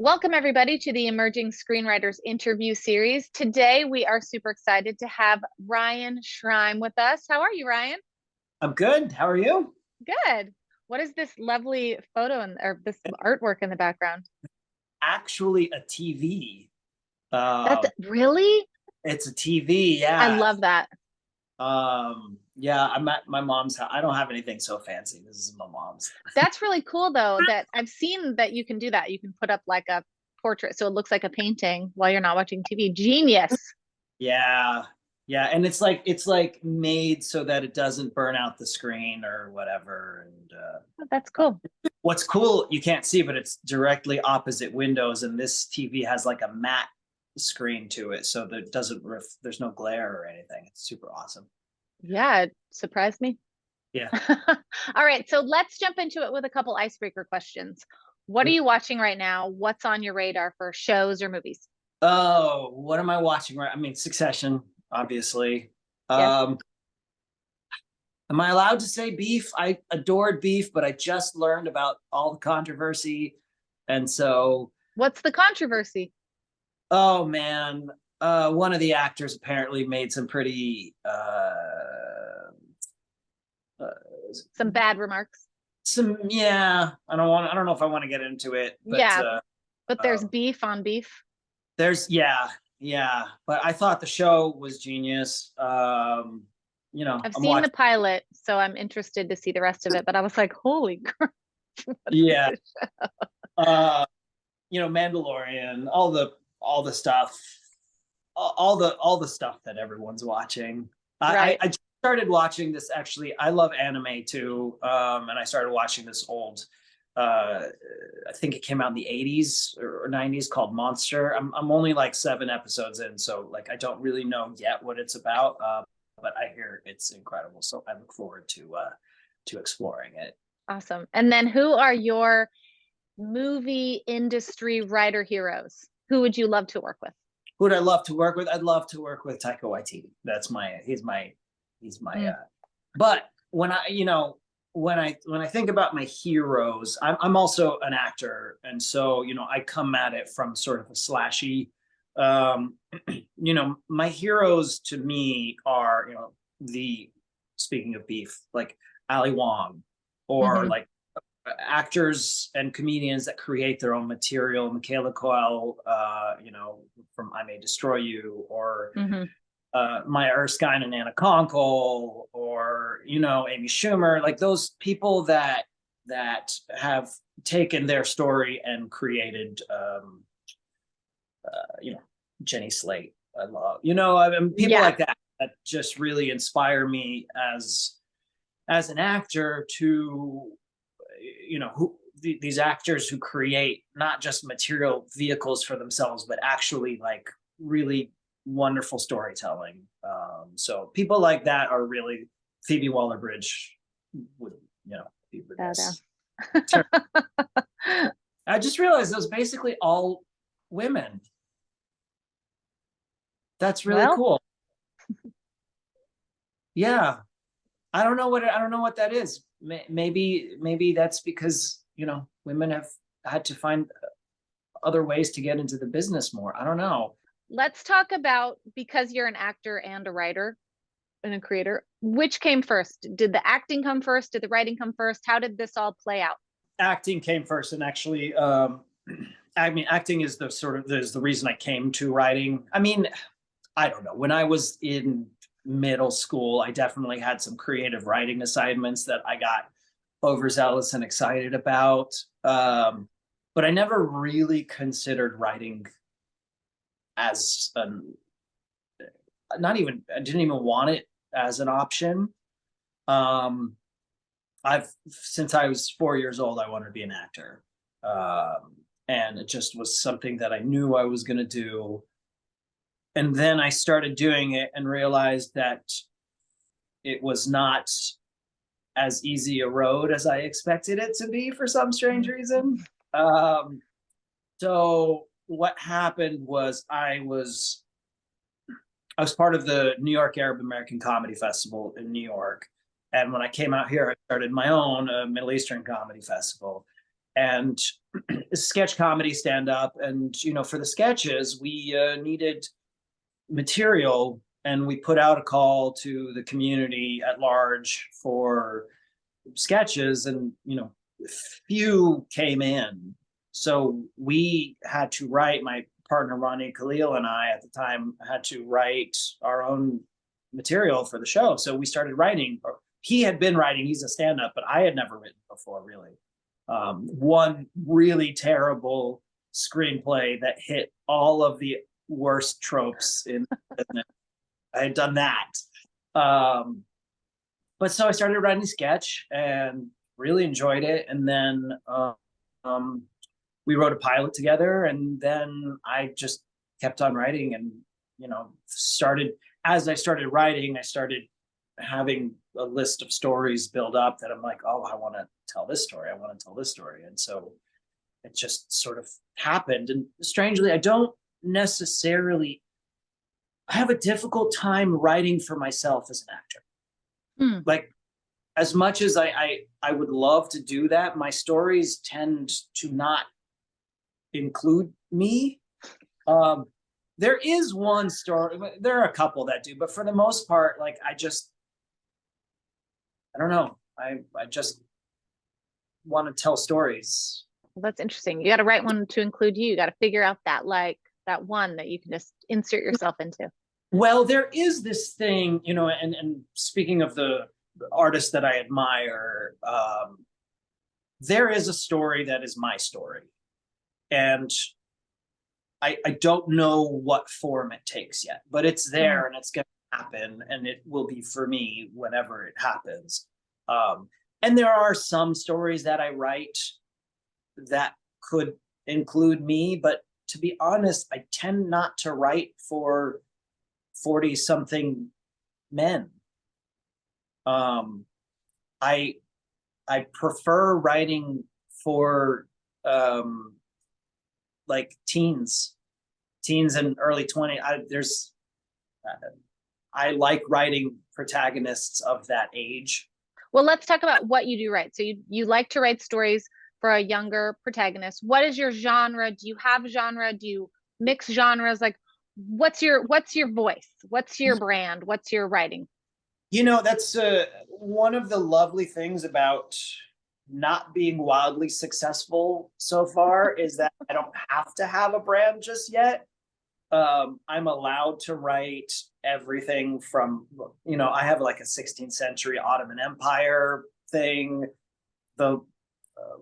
Welcome, everybody, to the Emerging Screenwriters interview series. Today, we are super excited to have Ryan Shrime with us. How are you, Ryan? I'm good. How are you? Good. What is this lovely photo or this artwork in the background? Actually, a TV. That's Um, really? it's a TV. I Yeah. love that. Yeah. I'm at my mom's house. I don't have anything so fancy. This is my mom's. That's really cool, though, that I've seen that you can do that. You can put up like a portrait so it looks like a painting while you're not watching TV. Genius. Yeah. Yeah. And it's like made so that it doesn't burn out the screen or whatever. And Oh, that's cool. what's cool, you can't see, but it's directly opposite windows, and this TV has like a matte screen to it, so that it doesn't there's no glare or anything. It's super awesome. Yeah, it surprised me. Yeah. All right, so let's jump into it with a couple icebreaker questions. What are you watching right now? What's on your radar for shows or movies? Oh, what am I watching right? I mean, Succession, obviously. Yes. Um, am I allowed to say Beef? I adored Beef, but I just learned about all the controversy. And so, What's the controversy? oh man, one of the actors apparently made some pretty uh Some bad remarks. yeah, I don't know if I want to get into it, but Yeah, but there's um beef on beef. there's yeah, but I thought the show was genius. I've I'm seen the watching. pilot, so I'm interested to see the rest of it, but I was like, holy crap, what is Yeah. this? uh Mandalorian, all the stuff, all the stuff that everyone's watching. Right. I just started watching this, actually. I love anime too, and I started watching this old. I think it came out in the 80s or 90s, called Monster. I'm only like 7 episodes in, so like I don't really know yet what it's about, but I hear it's incredible. So I look forward to exploring it. Awesome. And then who are your movie industry writer heroes? Who would you love to work with? Who would I love to work with? I'd love to work with Taika Waititi. He's my Mm. but when I think about my heroes, I'm also an actor, and so I come at it from sort of a slashy. um my heroes to me are, the speaking of Beef, like Ali Wong, or Hmm. like actors and comedians that create their own material. Michaela Coel, from I May Destroy You, or Hmm. Maya Erskine and Anna Konkle, or Amy Schumer, like those people that have taken their story and created, Jenny Slate. I love, I mean, people Yeah. like that just really inspire me as an actor to, these actors who create not just material vehicles for themselves, but actually like really wonderful storytelling. So people like that are really, Phoebe Waller-Bridge would, be Shout remiss. I just realized those basically all women. That's really Well, cool. Yeah. I don't know what that is. Maybe that's because, women have had to find other ways to get into the business more. I don't know. let's talk about, because you're an actor and a writer and a creator, which came first? Did the acting come first? Did the writing come first? How did this all play out? Acting came first, and actually, I mean, acting is the reason I came to writing. I mean, I don't know. When I was in middle school, I definitely had some creative writing assignments that I got overzealous and excited about. But I never really considered writing as an not even I didn't even want it as an option. Um, I've since I was 4 years old, I wanted to be an actor, and it just was something that I knew I was going to do. And then I started doing it and realized that it was not as easy a road as I expected it to be, for some strange reason. Um, so what happened was I was part of the New York Arab American Comedy Festival in New York. And when I came out here, I started my own Middle Eastern comedy festival. and sketch comedy, stand up. And, you know, for the sketches, we needed material, and we put out a call to the community at large for sketches, and, you know, few came in. So we had to write, my partner Ronnie Khalil and I at the time had to write our own material for the show. So we started writing, or he had been writing, he's a stand-up, but I had never written before, really. One really terrible screenplay that hit all of the worst tropes in business. I had done that. But so I started writing sketch and really enjoyed it. And then we wrote a pilot together, and then I just kept on writing, and, you know, as I started writing, I started having a list of stories build up that I'm like, oh, I want to tell this story. I want to tell this story. And so it just sort of happened. And strangely, I don't necessarily, I have a difficult time writing for myself as an actor. Like, as much as I would love to do that, my stories tend to not include me. There is one story, there are a couple that do, but for the most part, like, I don't know. I just want to tell stories. Well, that's interesting. You got to write one to include you. You got to figure out that, like, that one that you can just insert yourself into. Well, there is this thing, you know, and speaking of the artists that I admire, there is a story that is my story. And I don't know what form it takes yet, but it's there, and it's going to happen, and it will be for me whenever it happens. And there are some stories that I write that could include me, but to be honest, I tend not to write for 40-something men. I prefer writing for like teens and early 20s. I like writing protagonists of that age. Well, let's talk about what you do right. So you like to write stories for a younger protagonist. What is your genre? Do you have a genre? Do you mix genres? Like, what's your voice? What's your brand? What's your writing? You know, that's one of the lovely things about not being wildly successful so far is that I don't have to have a brand just yet. I'm allowed to write everything from, you know, I have like a 16th century Ottoman Empire thing. The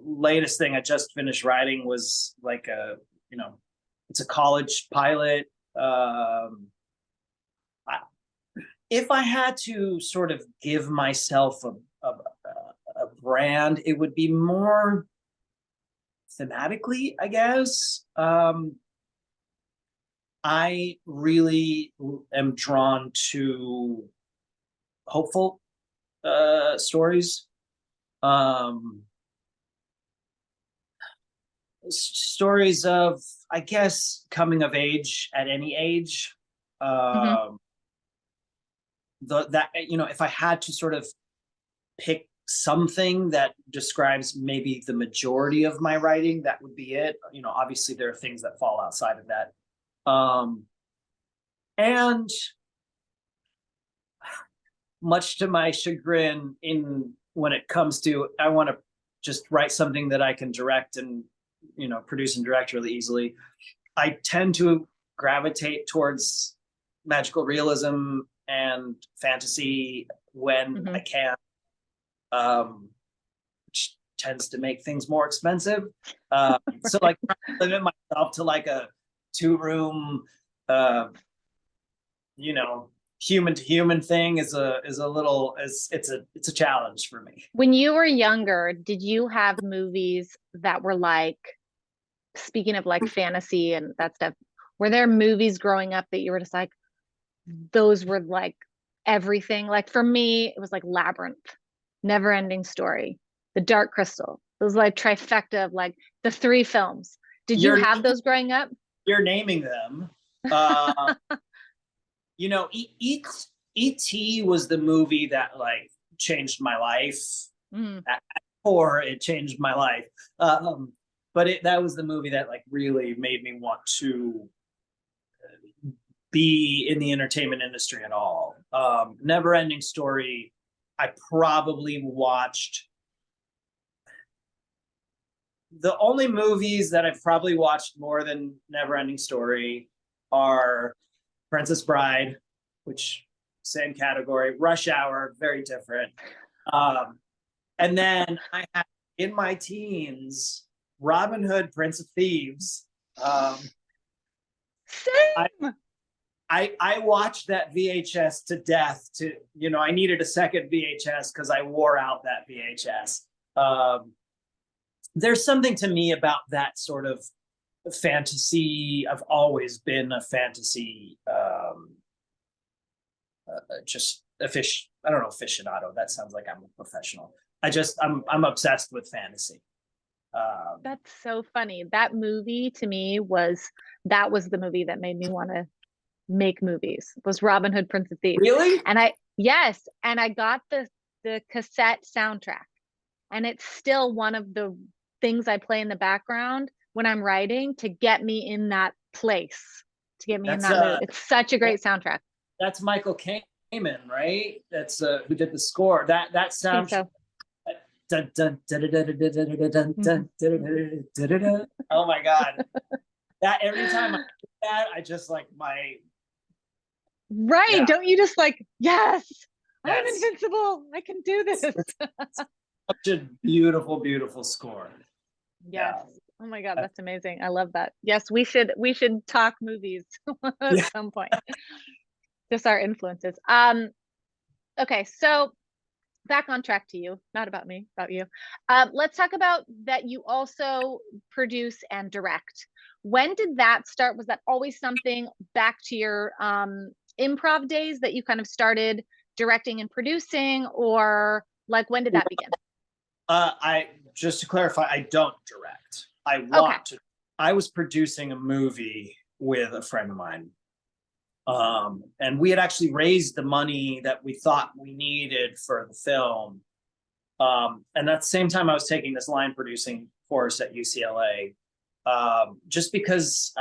latest thing I just finished writing was like you know, it's a college pilot. If I had to sort of give myself a brand, it would be more thematically, I guess. I really am drawn to hopeful stories. Stories of, I guess, coming of age at any age. That, you know, if I had to sort of pick something that describes maybe the majority of my writing, that would be it. You know, obviously there are things that fall outside of that. And much to my chagrin, when it comes to, I want to just write something that I can direct and, you know, produce and direct really easily, I tend to gravitate towards magical realism and fantasy when I can, which tends to make things more expensive. So like, limit myself to like a 2-room, you know, human to human thing is a challenge for me. When you were younger, did you have movies that were like, speaking of like fantasy and that stuff, were there movies growing up that you were just like, those were like everything? Like for me, it was like Labyrinth, Never Ending Story, The Dark Crystal. Those like trifecta of like the 3 films. Did you have those growing up? You're naming them. You know, E.T. was the movie that like changed my life or it changed my life. But that was the movie that like really made me want to be in the entertainment industry at all. Never Ending Story, I probably watched. The only movies that I've probably watched more than Never Ending Story are Princess Bride, which same category, Rush Hour, very different. And then I had in my teens, Robin Hood, Prince of Thieves. Same. I watched that VHS to death. I needed a second VHS because I wore out that VHS. There's something to me about that sort of fantasy. I've always been a fantasy, just a fish. I don't know, aficionado. That sounds like I'm a professional. I'm obsessed with fantasy. That's so funny. That movie to me was the movie that made me want to make movies. Was Robin Hood, Prince of Thieves. Really? And I got the cassette soundtrack, and it's still one of the things I play in the background when I'm writing to get me in that place, to get me in that mood. It's such a great soundtrack. That's Michael Kamen, right? That's who did the score. That soundtrack. Oh my God. That every time I do that, I just like yeah. Don't you just like, yes, I'm invincible. I can do this. Such a beautiful, beautiful score. Yes. Yeah. Oh my God, that's amazing. I love that. Yes, we should talk movies at some point. Just our influences. Okay, so back on track to you, not about me, about you. Let's talk about that you also produce and direct. When did that start? Was that always something back to your improv days that you kind of started directing and producing, or like when did that begin? Just to clarify, I don't direct. I want to. I was producing a movie with a friend of mine. And we had actually raised the money that we thought we needed for the film. And at the same time, I was taking this line producing course at UCLA, just because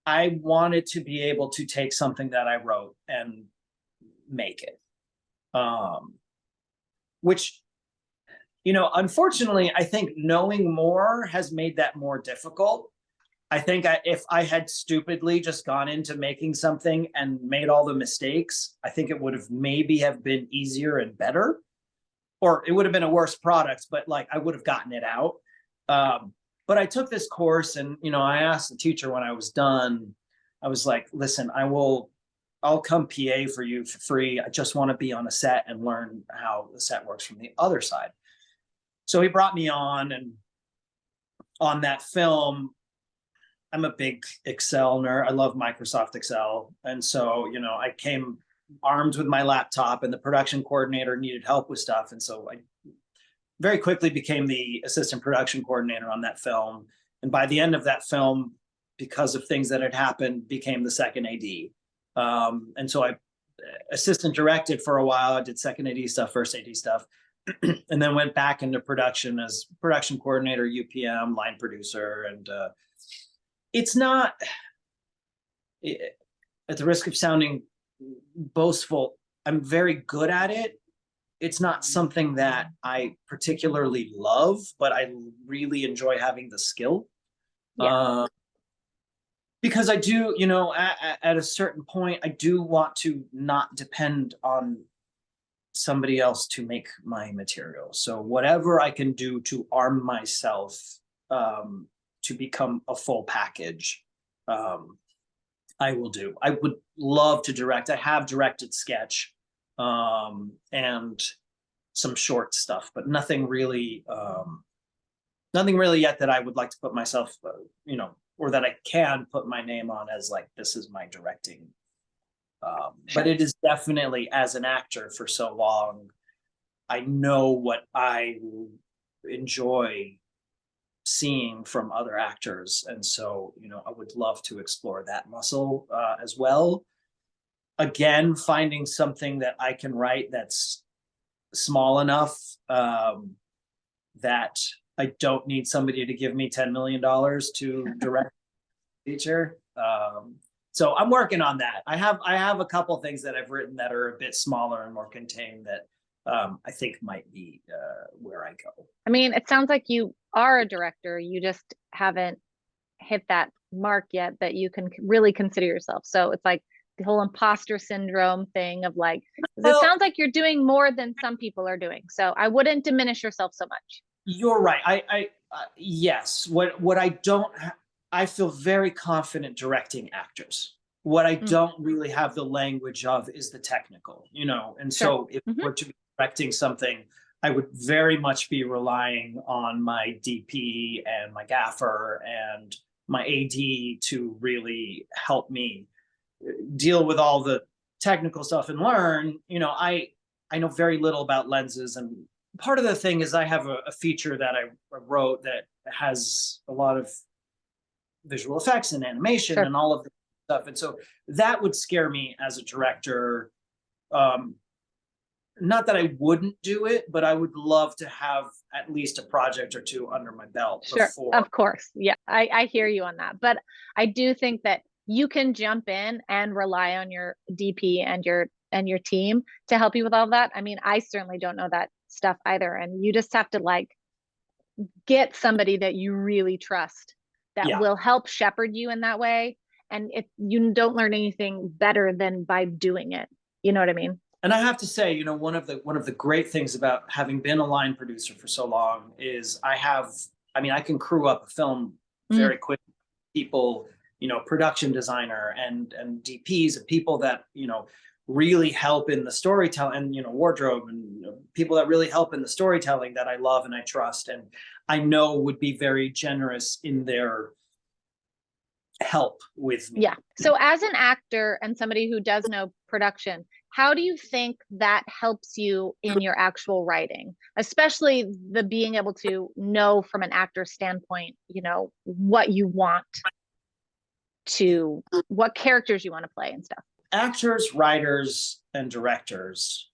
I wanted to be able to take something that I wrote and make it. Which, unfortunately, I think knowing more has made that more difficult. I think if I had stupidly just gone into making something and made all the mistakes, I think it would have been easier and better, or it would have been a worse product, but like I would have gotten it out. But I took this course and, I asked the teacher when I was done, I was like, listen, I'll come PA for you for free. I just want to be on a set and learn how the set works from the other side. So he brought me on, and on that film, I'm a big Excel nerd. I love Microsoft Excel. And so, I came armed with my laptop, and the production coordinator needed help with stuff. And so I very quickly became the assistant production coordinator on that film. And by the end of that film, because of things that had happened, became the second AD. And so I assistant directed for a while. I did second AD stuff, first AD stuff, and then went back into production as production coordinator, UPM, line producer. And it's not, at the risk of sounding boastful, I'm very good at it. It's not something that I particularly love, but I really enjoy having the skill. Yeah. Because I do, at a certain point, I do want to not depend on somebody else to make my material. So whatever I can do to arm myself to become a full package, I will do. I would love to direct. I have directed sketch and some short stuff, but nothing really yet that I would like to put myself, or that I can put my name on as like, this is my directing. But it is definitely, as an actor for so long, I know what I enjoy seeing from other actors. And so, I would love to explore that muscle as well. Again, finding something that I can write that's small enough that I don't need somebody to give me $10 million to direct a feature. So I'm working on that. I have a couple things that I've written that are a bit smaller and more contained that I think might be where I go. I mean, it sounds like you are a director. You just haven't hit that mark yet that you can really consider yourself. So it's like the whole imposter syndrome thing of like, 'cause it sounds like you're doing more than some people are doing. So I wouldn't diminish yourself so much. You're right. Yes. What I don't, I feel very confident directing actors. What I don't really have the language of is the technical, you know. And Sure. so if we're to be directing something, I would very much be relying on my DP and my gaffer and my AD to really help me deal with all the technical stuff and learn. You know, I know very little about lenses, and part of the thing is I have a feature that I wrote that has a lot of visual effects and animation Sure. and all of the stuff, and so that would scare me as a director. Not that I wouldn't do it, but I would love to have at least a project or two under my belt Sure. before. Of course. Yeah. I hear you on that. But I do think that you can jump in and rely on your DP and your team to help you with all that. I mean, I certainly don't know that stuff either. And you just have to like get somebody that you really trust that Yeah. will help shepherd you in that way. And if you don't learn anything better than by doing it, you know what I mean? And I have to say, you know, one of the great things about having been a line producer for so long is I mean, I can crew up a film very quickly. People, you know, production designer and DPs and people that, you know, really help in the storytelling, and, you know, wardrobe, and, you know, people that really help in the storytelling that I love and I trust and I know would be very generous in their help with me. Yeah. So as an actor and somebody who does know production, how do you think that helps you in your actual writing, especially the being able to know from an actor's standpoint, you know, what you want to, what characters you want to play and stuff? Actors, writers, and directors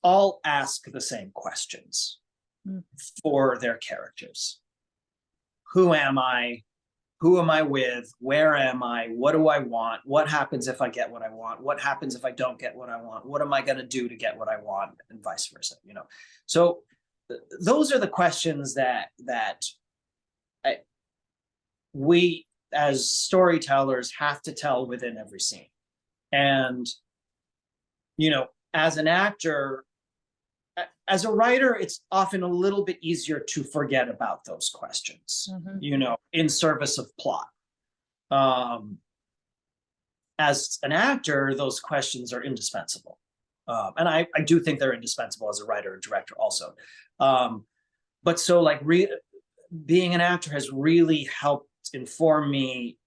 all ask the same questions for their characters. Who am I? Who am I with? Where am I? What do I want? What happens if I get what I want? What happens if I don't get what I want? What am I going to do to get what I want? And vice versa, you know? So those are the questions that we as storytellers have to tell within every scene. And, you know, as an actor, as a writer, it's often a little bit easier to forget about those questions, you know, in service of plot. As an actor, those questions are indispensable. And I do think they're indispensable as a writer and director also. But so like being an actor has really helped inform me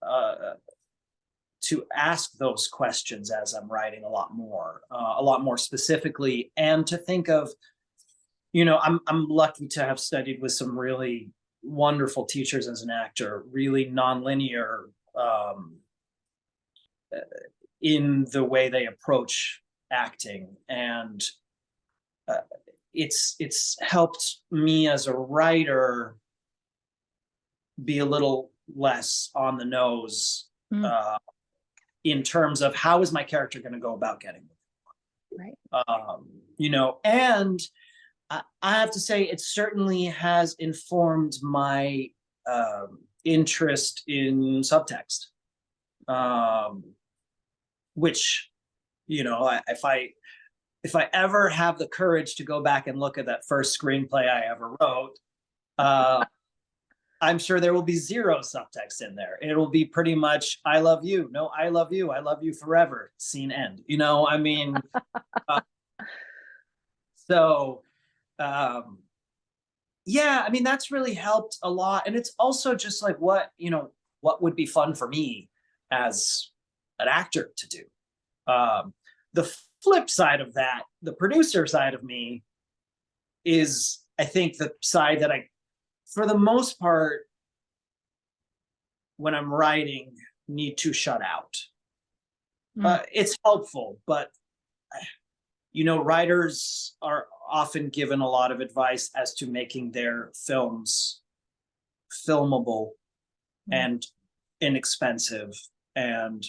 to ask those questions as I'm writing a lot more specifically, and to think of, you know, I'm lucky to have studied with some really wonderful teachers as an actor, really nonlinear in the way they approach acting, and it's helped me as a writer be a little less on the nose in terms of how is my character going to go about getting it. Right. You know, and I have to say it certainly has informed my interest in subtext, which, you know, if I ever have the courage to go back and look at that first screenplay I ever wrote, I'm sure there will be zero subtext in there. It'll be pretty much, I love you. No, I love you. I love you forever. Scene end. You know, I mean, yeah, I mean, that's really helped a lot. And it's also just like what would be fun for me as an actor to do. The flip side of that, the producer side of me, is I think the side that I, for the most part, when I'm writing, need to shut out. It's helpful, but you know, writers often given a lot of advice as to making their films filmable and inexpensive. And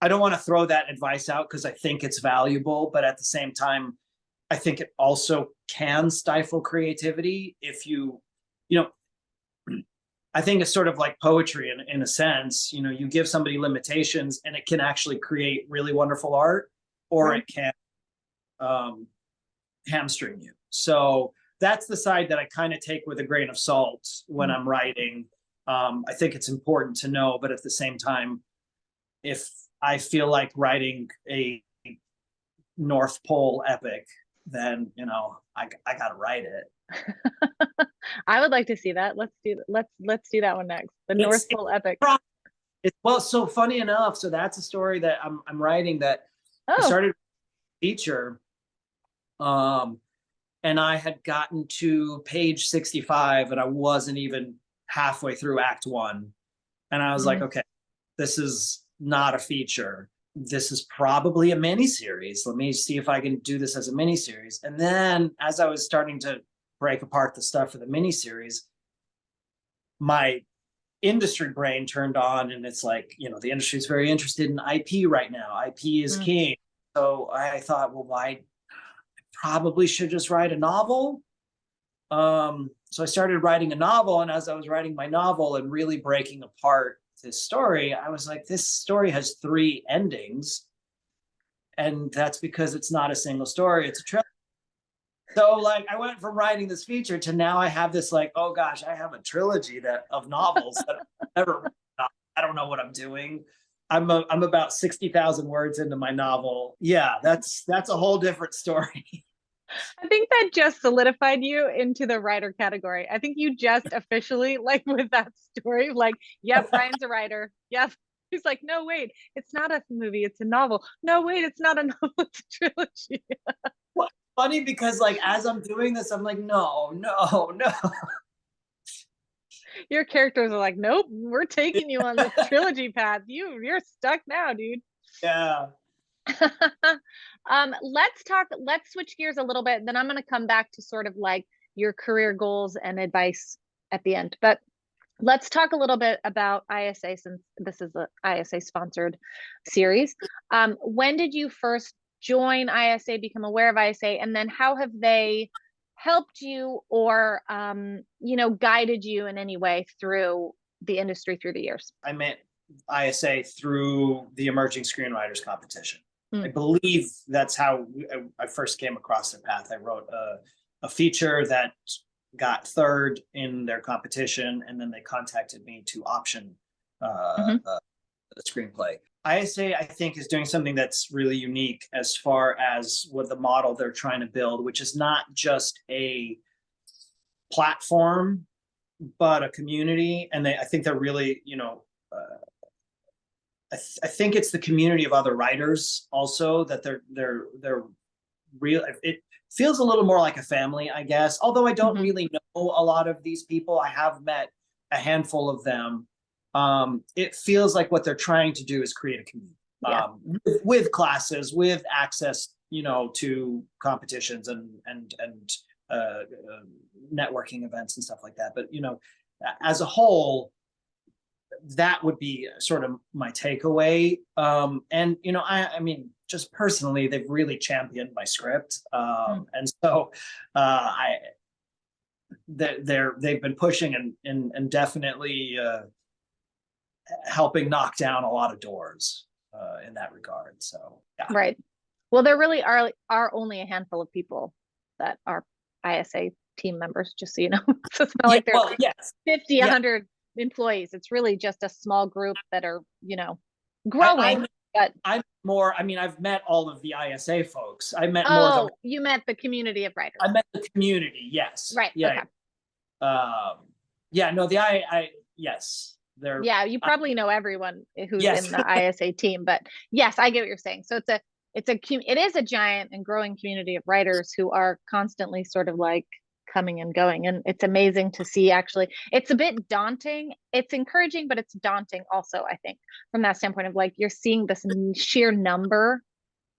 I don't want to throw that advice out because I think it's valuable, but at the same time, I think it also can stifle creativity if you know, I think it's sort of like poetry in a sense. You know, you give somebody limitations and it can actually create really wonderful art, or it can hamstring you. So that's the side that I kind of take with a grain of salt when I'm writing. I think it's important to know, but at the same time, if I feel like writing a North Pole epic, then, you know, I gotta write it. I would like to see that. Let's do that one next. The North Pole epic. Well, so funny enough, so that's a story that I'm writing that I started feature, and I had gotten to page 65 and I wasn't even halfway through act 1. And I was like, okay, this is not a feature. This is probably a mini series. Let me see if I can do this as a mini series. And then as I was starting to break apart the stuff for the mini series, my industry brain turned on, and it's like, you know, the industry is very interested in IP right now. IP is king. So I thought, well, I probably should just write a novel. So I started writing a novel, and as I was writing my novel and really breaking apart this story, I was like, this story has 3 endings, and that's because it's not a single story, it's a trilogy. So like I went from writing this feature to now I have this like, oh gosh, I have a trilogy of novels that I've never, I don't know what I'm doing. I'm about 60,000 words into my novel. Yeah, that's a whole different story. I think that just solidified you into the writer category. I think you just officially, like with that story, like, yep, Ryan's a writer. Yep. He's like, no, wait, it's not a movie, it's a novel. No, wait, it's not a novel, it's a trilogy. Well, funny because like as I'm doing this, I'm like, no. Your characters are like, nope, we're taking you on this trilogy path. You're stuck now, dude. Yeah. Let's switch gears a little bit. Then I'm going to come back to sort of like your career goals and advice at the end. But let's talk a little bit about ISA, since this is a ISA sponsored series. When did you first join ISA, become aware of ISA, and then how have they helped you or you know, guided you in any way through the industry through the years? I met ISA through the Emerging Screenwriters competition. I believe that's how I first came across their path. I wrote a feature that got 3rd in their competition, and then they contacted me to option the screenplay. ISA, I think, is doing something that's really unique as far as what the model they're trying to build, which is not just a platform, but a community. And I think they're really, you know, I think it's the community of other writers also that they're real. It feels a little more like a family, I guess. Although I don't really know a lot of these people, I have met a handful of them. It feels like what they're trying to do is create a community with classes, with access, you know, to competitions and networking events and stuff like that. But you know, as a whole, that would be sort of my takeaway. And you know, I mean, just personally, they've really championed my script, and so they've been pushing and definitely helping knock down a lot of doors in that regard. So yeah. Right. Well, there really are only a handful of people that are ISA team members, just so you know. So it's not like there's 50, 100 employees. It's really just a small group that are, you know, growing. But I'm more, I mean, I've met all of the ISA folks. I met more of them. You met the community of writers. I met the community, yes. Right. Yeah. Okay. Yeah, no, yes. Yeah, you probably know everyone who's in the ISA team, but yes, I get what you're saying. So it is a giant and growing community of writers who are constantly sort of like coming and going, and it's amazing to see. Actually, it's a bit daunting. It's encouraging, but it's daunting also, I think, from that standpoint of like you're seeing this sheer number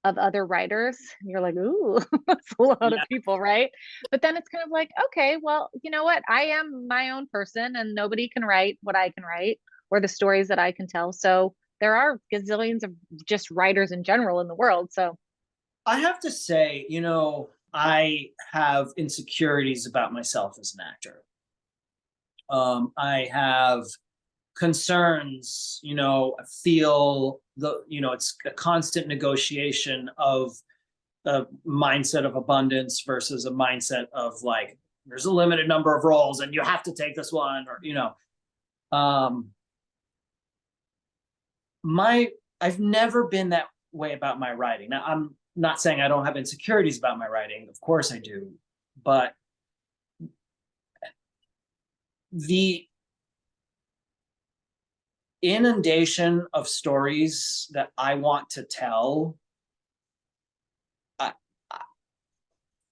of other writers. And you're like, ooh, that's a lot of Yeah. people, right? But then it's kind of like, okay, well, you know what? I am my own person and nobody can write what I can write or the stories that I can tell. So there are gazillions of just writers in general in the world. So I have to say, I have insecurities about myself as an actor. I have concerns, I feel it's a constant negotiation of a mindset of abundance versus a mindset of like, there's a limited number of roles and you have to take this one, or, um, I've never been that way about my writing. Now, I'm not saying I don't have insecurities about my writing. Of course I do. But the inundation of stories that I want to tell, I,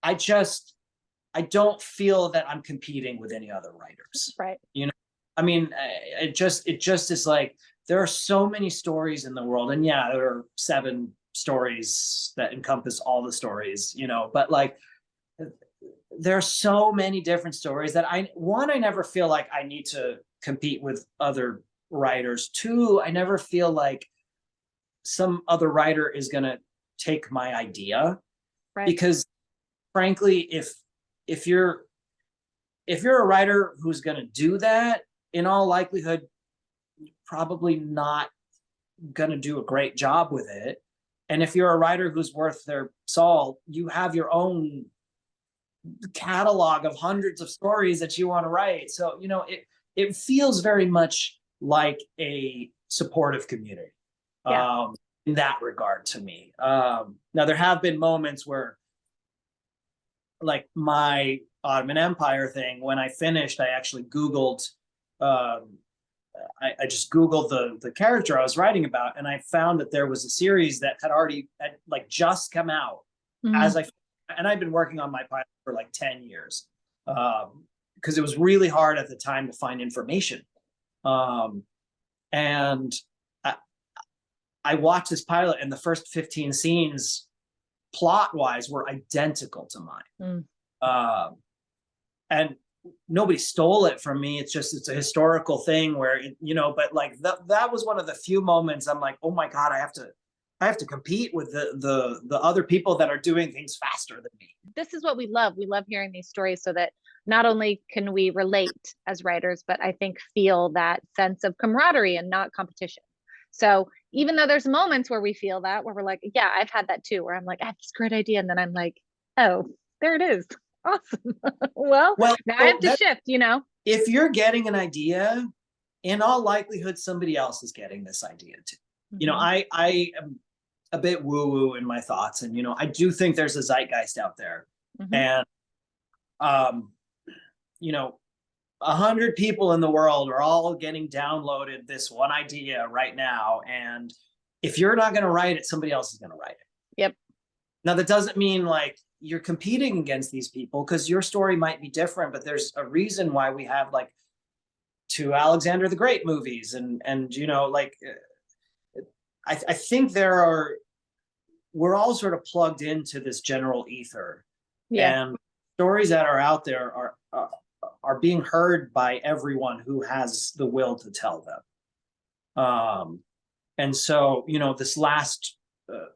I just, I don't feel that I'm competing with any other writers. right. I mean, it just is like, there are so many stories in the world, and yeah, there are 7 stories that encompass all the stories, but like, there are so many different stories that I never feel like I need to compete with other writers. 2, I never feel like some other writer is going to take my idea, Right. because frankly, if you're a writer who's going to do that, in all likelihood, you're probably not going to do a great job with it. And if you're a writer who's worth their salt, you have your own catalog of hundreds of stories that you want to write. So, it feels very much like a supportive community, Yeah. in that regard to me. Now, there have been moments where, like my Ottoman Empire thing, when I finished, I actually Googled, I just Googled the character I was writing about, and I found that there was a series that had like just come out Mm, as and I've been working on my pilot for like 10 years, because it was really hard at the time to find information. And I watched this pilot, and the first 15 scenes, plot wise, were identical to mine. mm. And nobody stole it from me. It's a historical thing where, but like that was one of the few moments I'm like, oh my God, I have to compete with the other people that are doing things faster than me. This is what we love. We love hearing these stories so that not only can we relate as writers, but I think feel that sense of camaraderie and not competition. So even though there's moments where we feel that, where we're like, yeah, I've had that too, where I'm like, I have this great idea. And then I'm like, oh, there it is. Awesome. Well, now I have to shift, If you're getting an idea, in all likelihood, somebody else is getting this idea too. Mhm. I am a bit woo-woo in my thoughts, and I do think there's a zeitgeist out there. Mhm. And 100 people in the world are all getting downloaded this one idea right now, and if you're not going to write it, somebody else is going to write it. Yep. Now, that doesn't mean like you're competing against these people, because your story might be different, but there's a reason why we have like 2 Alexander the Great movies, and like, I think we're all sort of plugged into this general ether, Yeah. and stories that are out there are being heard by everyone who has the will to tell them. And so, this last,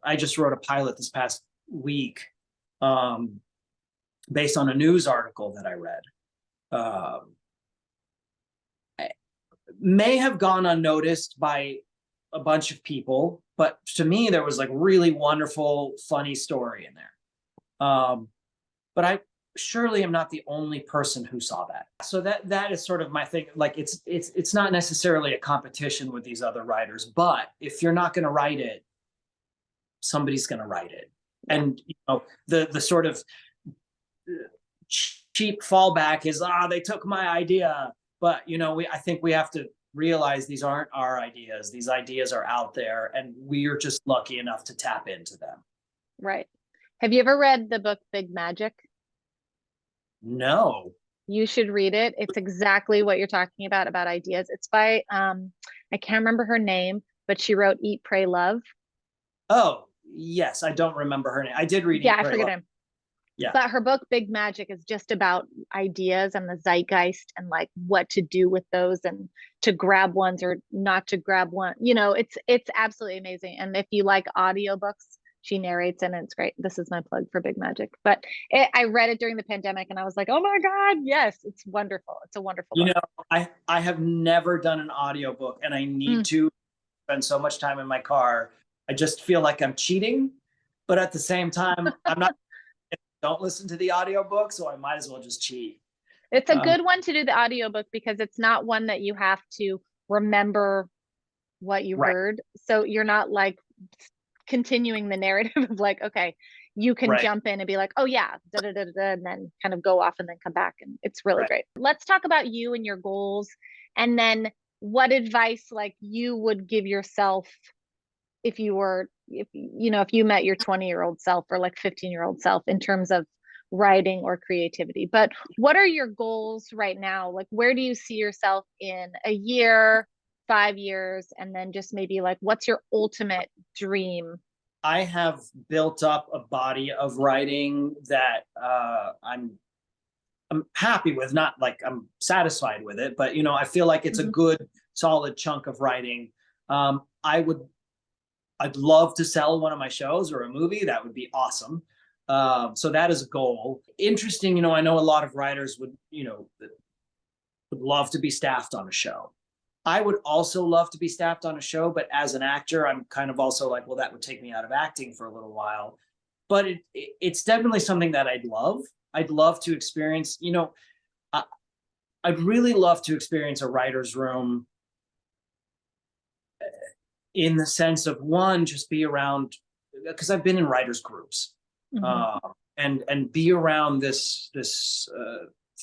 I just wrote a pilot this past week, based on a news article that I read. May have gone unnoticed by a bunch of people, but to me, there was like really wonderful, funny story in there. But I surely am not the only person who saw that. So that is sort of my thing. Like, it's not necessarily a competition with these other writers, but if you're not going to write it, somebody's going to write it. Yeah. And the sort of cheap fallback is, they took my idea. But I think we have to realize these aren't our ideas. These ideas are out there, and we are just lucky enough to tap into them. Right. Have you ever read the book Big Magic? No. You should read it. It's exactly what you're talking about ideas. It's by I can't remember her name, but she wrote Eat, Pray, Love. Oh, Yes, I don't remember her name. I did read Yeah, Eat, I Pray, forget Love. him. Yeah, But her book Big Magic is just about ideas and the zeitgeist and like what to do with those and to grab ones or not to grab one. You know, it's absolutely amazing. And if you like audiobooks, she narrates and it's great. This is my plug for Big Magic. But I read it during the pandemic and I was like, oh my God, yes, it's wonderful. It's a wonderful you book. know, I have never done an audiobook, and I need Mm. to spend so much time in my car. I just feel like I'm cheating, but at the same time, I'm not. Don't listen to the audiobook, so I might as well just cheat. It's a Um, good one to do the audiobook because it's not one that you have to remember what you right, heard. So you're not like continuing the narrative of like, okay, you can right, jump in and be like, oh yeah, da da da da, and then kind of go off and then come back. And it's really right. great. Let's talk about you and your goals. And then what advice like you would give yourself if you were, if you know, if you met your 20-year-old self or like 15-year-old self in terms of writing or creativity. But what are your goals right now? Like, where do you see yourself in a year, 5 years, and then just maybe like, what's your ultimate dream? I have built up a body of writing that I'm happy with. Not like I'm satisfied with it, but you know, I feel like it's a Mhm. good, solid chunk of writing. I'd love to sell one of my shows or a movie. That would be awesome. So that is a goal. Interesting, you know, I know a lot of writers would, you know, would love to be staffed on a show. I would also love to be staffed on a show, but as an actor, I'm kind of also like, well, that would take me out of acting for a little while. But it's definitely something that I'd love. I'd love to experience, you know, I, I'd really love to experience a writer's room in the sense of one, just be around, because I've been in writers groups, Mhm. uh, and be around this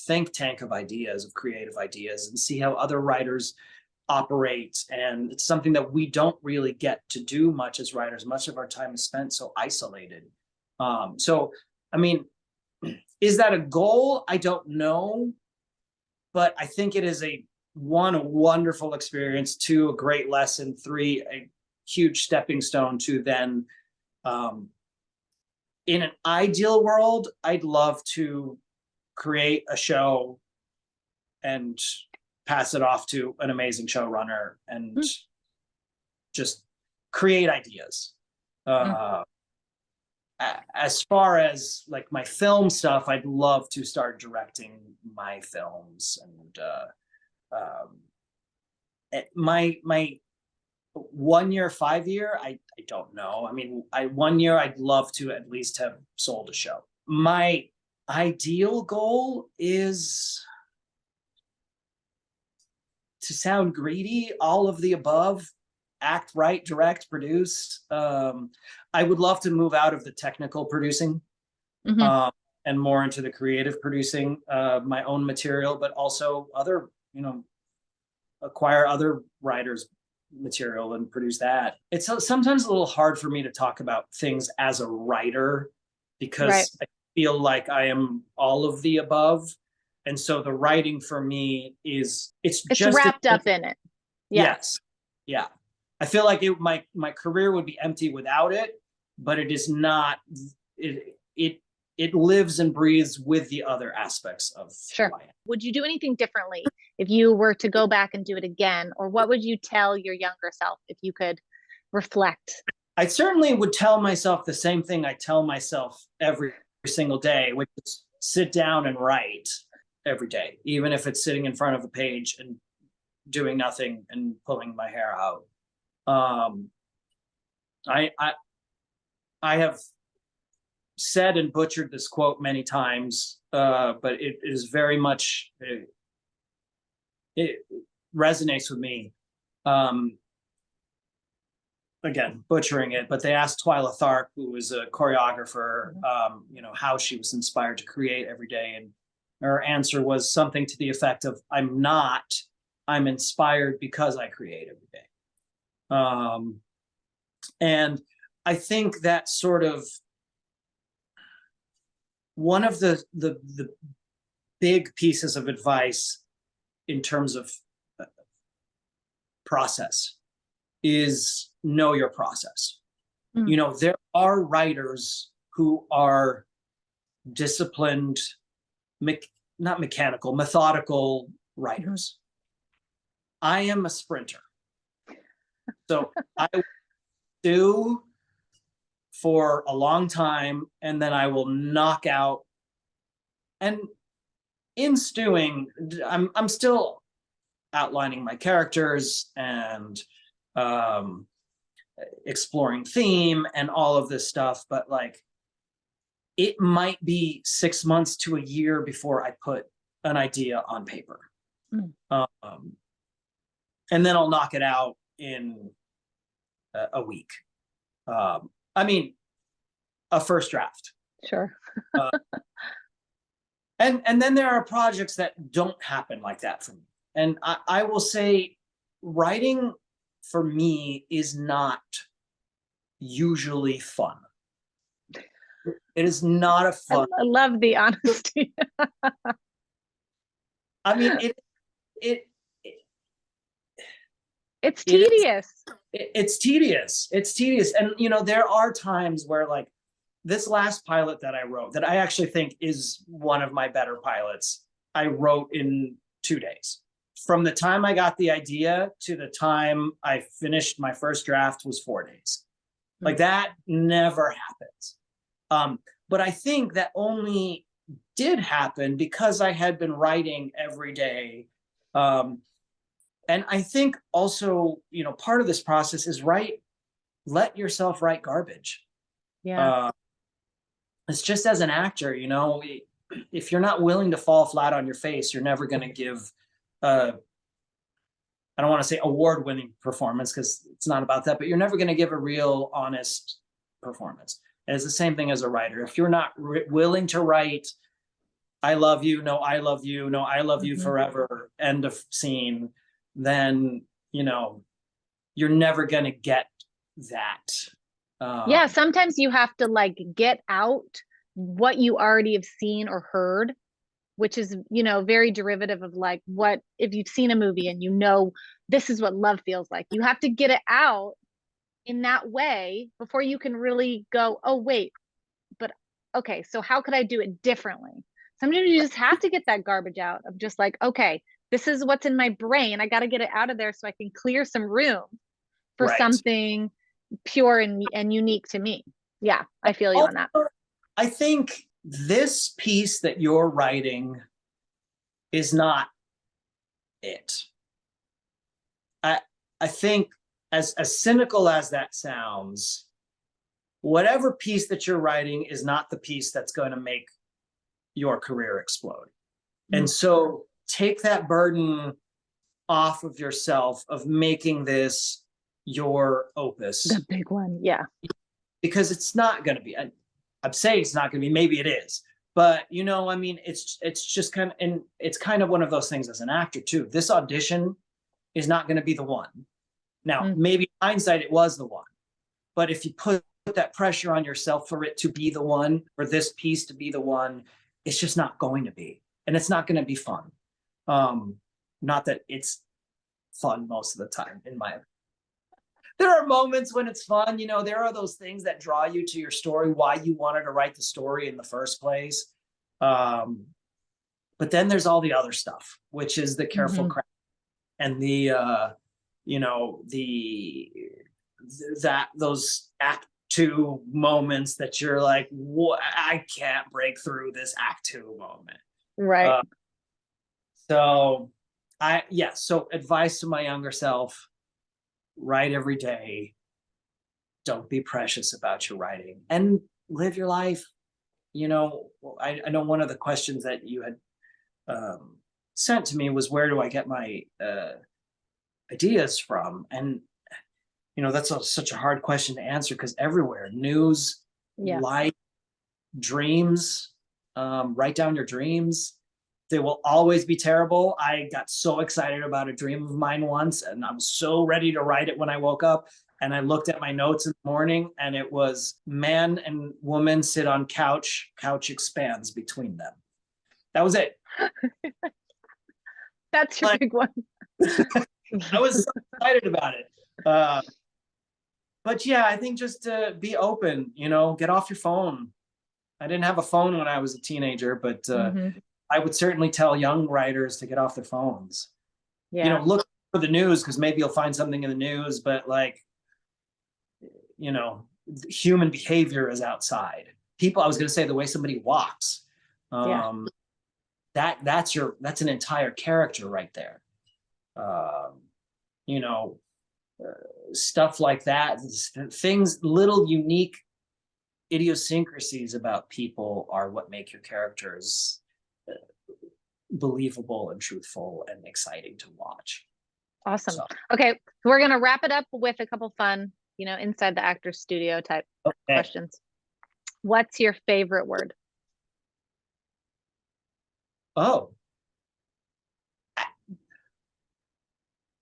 think tank of ideas, of creative ideas, and see how other writers operate. And it's something that we don't really get to do much as writers. Much of our time is spent so isolated. So, I mean, is that a goal? I don't know, but I think it is a wonderful experience, two, a great lesson, three, a huge stepping stone to then, um, in an ideal world, I'd love to create a show and pass it off to an amazing showrunner and Mm. just create ideas. Mm. Uh, as far as like my film stuff, I'd love to start directing my films, and my 1 year, 5 year, I don't know. I mean, 1 year, I'd love to at least have sold a show. My ideal goal is, to sound greedy, all of the above: act, write, direct, produce. I would love to move out of the technical producing, Mhm. um, and more into the creative producing, my own material, but also other, you know, acquire other writers' material and produce that. It's sometimes a little hard for me to talk about things as a writer Right. because I feel like I am all of the above. And so the writing for me is, it's It's just, wrapped up in it. Yeah. yes. Yeah. I feel like my career would be empty without it, but it is not. It lives and breathes with the other aspects of who Sure. I am. Would you do anything differently if you were to go back and do it again? Or what would you tell your younger self if you could reflect? I certainly would tell myself the same thing I tell myself every single day, which is sit down and write every day, even if it's sitting in front of a page and doing nothing and pulling my hair out. Um, I, I I have said and butchered this quote many times, but it is very much, it resonates with me. Um, Again, butchering it, but they asked Twyla Tharp, who was a choreographer, you know, how she was inspired to create every day, and her answer was something to the effect of, "I'm not. I'm inspired because I create every day." And I think that sort of one of the big pieces of advice in terms of process is know your process. You know, there are writers who are disciplined, not mechanical, methodical writers. I am a sprinter. So I do for a long time, and then I will knock out. And in stewing, I'm still outlining my characters and exploring theme and all of this stuff, but like it might be 6 months to a year before I put an idea on paper. And then I'll knock it out in a week. I mean, a first draft. Sure. And then there are projects that don't happen like that for me. And I will say writing for me is not usually fun. It is not a fun. I love the honesty. I mean, it's tedious. It's tedious. It's tedious. And, you know, there are times where like this last pilot that I wrote, that I actually think is one of my better pilots, I wrote in 2 days. From the time I got the idea to the time I finished my first draft was 4 days. Like that never happens. But I think that only did happen because I had been writing every day. And I think also, you know, part of this process is let yourself write garbage. Yeah. It's just as an actor, you know, if you're not willing to fall flat on your face, you're never going to give, I don't want to say award-winning performance because it's not about that, but you're never going to give a real honest performance. And it's the same thing as a writer. If you're not willing to write, I love you, no, I love you, no, I love you forever, end of scene, then, you know, you're never going to get that. Yeah, sometimes you have to like get out what you already have seen or heard, which is, you know, very derivative of like what if you've seen a movie and you know this is what love feels like. You have to get it out in that way before you can really go, oh wait, but okay, so how could I do it differently? Sometimes you just have to get that garbage out of just like, okay, this is what's in my brain. I got to get it out of there so I can clear some room for something pure and unique to me. Yeah, I feel you on that. I think this piece that you're writing is not it. I think as cynical as that sounds, whatever piece that you're writing is not the piece that's going to make your career explode. And so take that burden off of yourself of making this your opus. The big one, yeah. Because it's not going to be, I'm saying it's not going to be, maybe it is, but you know, I mean, it's just kind of, and it's kind of one of those things as an actor too. This audition is not going to be the one. Now, maybe in hindsight, it was the one, but if you put that pressure on yourself for it to be the one, for this piece to be the one, it's just not going to be, and it's not going to be fun. Not that it's fun most of the time, in my opinion. There are moments when it's fun, you know, there are those things that draw you to your story, why you wanted to write the story in the first place. But then there's all the other stuff, which is the careful craft and the, you know, those act 2 moments that you're like, I can't break through this act 2 moment. Right. So advice to my younger self, write every day. Don't be precious about your writing and live your life. You know, I know one of the questions that you had sent to me was, where do I get my ideas from? And, you know, that's such a hard question to answer because everywhere, news, life, dreams, write down your dreams. They will always be terrible. I got so excited about a dream of mine once, and I was so ready to write it when I woke up. And I looked at my notes in the morning, and it was man and woman sit on couch, couch expands between them. That was it. That's your big one. I was so excited about it. But yeah, I think just to be open, get off your phone. I didn't have a phone when I was a teenager, but I would certainly tell young writers to get off their phones. Yeah. Look for the news because maybe you'll find something in the news, but like, human behavior is outside. People, I was going to say the way somebody walks. Yeah. That's an entire character right there. You know, stuff like that. Things, little unique idiosyncrasies about people are what make your characters believable and truthful and exciting to watch. Awesome. So, Okay, we're gonna wrap it up with a couple fun, inside the actor's studio type questions. What's your favorite word? Oh,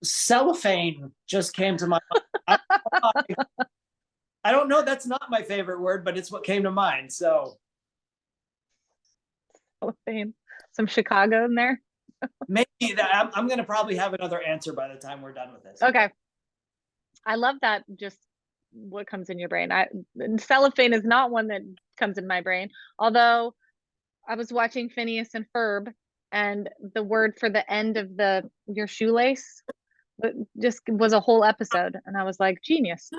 cellophane just came to my mind. I don't know. That's not my favorite word, but it's what came to mind. So Cellophane. Some Chicago in there. maybe that I'm going to probably have another answer by the time we're done with this. Okay. I love that. Just what comes in your brain. Cellophane is not one that comes in my brain. Although I was watching Phineas and Ferb, and the word for the end of your shoelace just was a whole episode, and I was like, genius.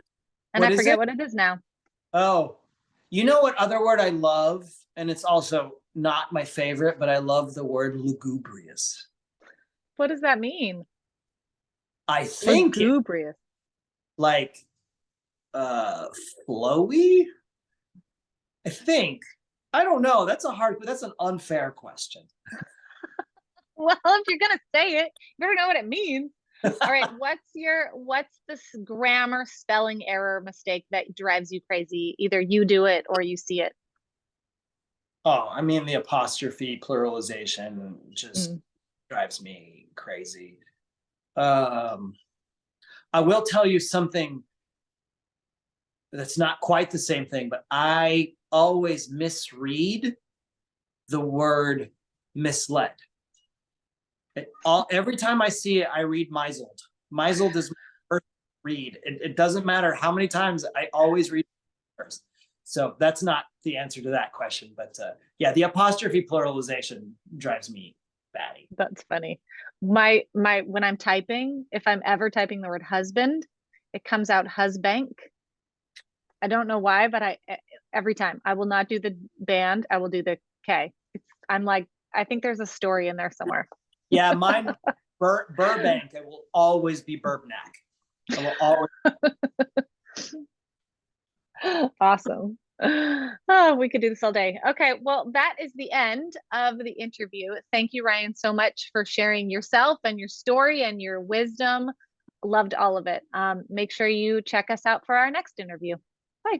And I forget what it is now. Oh, you know what other word I love? And it's also not my favorite, but I love the word lugubrious. What does that mean? I think lugubrious. Like flowy? I think. I don't know. That's an unfair question. Well, if you're gonna say it, you better know what it means. All right, what's this grammar spelling error mistake that drives you crazy? Either you do it or you see it. Oh, I mean, the apostrophe pluralization just drives me crazy. I will tell you something that's not quite the same thing, but I always misread the word misled. Every time I see it, I read misled. Misled is my first read. It doesn't matter how many times, I always read first. So that's not the answer to that question, but yeah, the apostrophe pluralization drives me batty. That's funny. My when I'm typing, if I'm ever typing the word husband, it comes out husbank. I don't know why, but every time I will not do the band, I will do the K. I'm like, I think there's a story in there somewhere. Yeah, mine Burbank. It will always be Burbnack. I will always. Awesome. Oh, we could do this all day. Okay, well, that is the end of the interview. Thank you, Ryan, so much for sharing yourself and your story and your wisdom. Loved all of it. Make sure you check us out for our next interview. Bye.